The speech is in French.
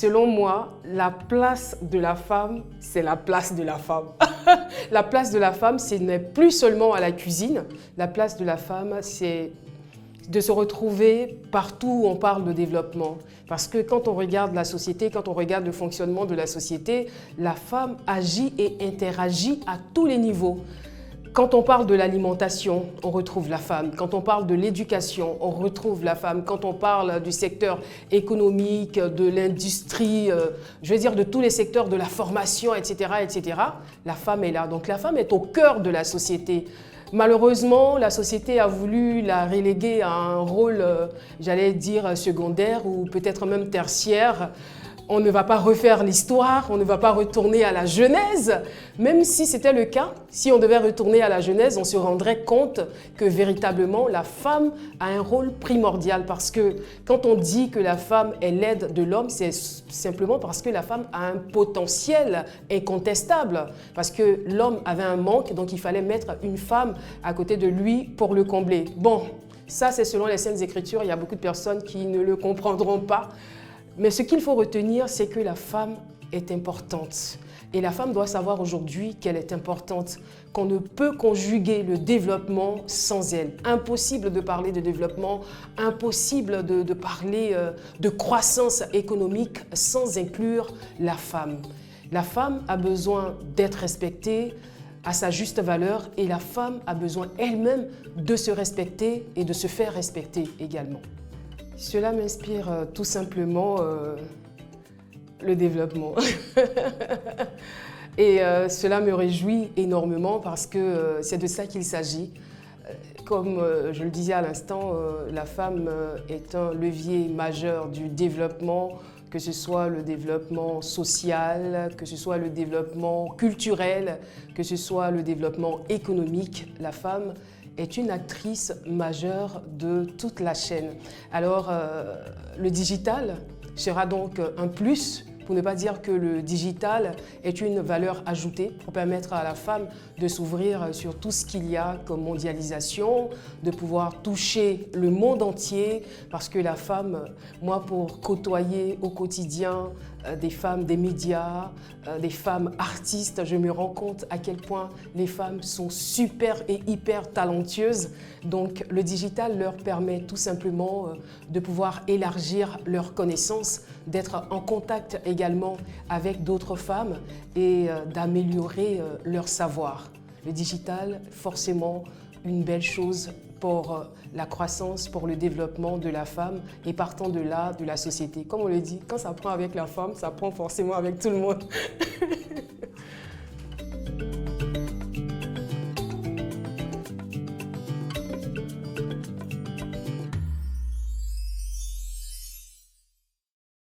Selon moi, la place de la femme, c'est la place de la femme. La place de la femme, ce n'est plus seulement à la cuisine. La place de la femme, c'est de se retrouver partout où on parle de développement. Parce que quand on regarde la société, quand on regarde le fonctionnement de la société, la femme agit et interagit à tous les niveaux. Quand on parle de l'alimentation, on retrouve la femme. Quand on parle de l'éducation, on retrouve la femme. Quand on parle du secteur économique, de l'industrie, je veux dire de tous les secteurs de la formation, etc., la femme est là. Donc la femme est au cœur de la société. Malheureusement, la société a voulu la reléguer à un rôle, j'allais dire, secondaire ou peut-être même tertiaire. On ne va pas refaire l'histoire, on ne va pas retourner à la Genèse. Même si c'était le cas, si on devait retourner à la Genèse, on se rendrait compte que véritablement la femme a un rôle primordial. Parce que quand on dit que la femme est l'aide de l'homme, c'est simplement parce que la femme a un potentiel incontestable. Parce que l'homme avait un manque, donc il fallait mettre une femme à côté de lui pour le combler. Bon, ça c'est selon les Saintes Écritures, il y a beaucoup de personnes qui ne le comprendront pas. Mais ce qu'il faut retenir, c'est que la femme est importante. Et la femme doit savoir aujourd'hui qu'elle est importante, qu'on ne peut conjuguer le développement sans elle. Impossible de parler de développement, impossible de parler de croissance économique sans inclure la femme. La femme a besoin d'être respectée à sa juste valeur et la femme a besoin elle-même de se respecter et de se faire respecter également. Cela m'inspire tout simplement le développement. Et cela me réjouit énormément parce que c'est de ça qu'il s'agit. Comme je le disais à l'instant, la femme est un levier majeur du développement, que ce soit le développement social, que ce soit le développement culturel, que ce soit le développement économique. La femme est une actrice majeure de toute la chaîne. Alors, le digital sera donc un plus, pour ne pas dire que le digital est une valeur ajoutée pour permettre à la femme de s'ouvrir sur tout ce qu'il y a comme mondialisation, de pouvoir toucher le monde entier, parce que la femme, moi pour côtoyer au quotidien des femmes des médias, des femmes artistes, je me rends compte à quel point les femmes sont super et hyper talentueuses. Donc le digital leur permet tout simplement de pouvoir élargir leurs connaissances, d'être en contact également avec d'autres femmes et d'améliorer leur savoir. Le digital, forcément, une belle chose pour la croissance, pour le développement de la femme et partant de là, de la société. Comme on le dit, quand ça prend avec la femme, ça prend forcément avec tout le monde.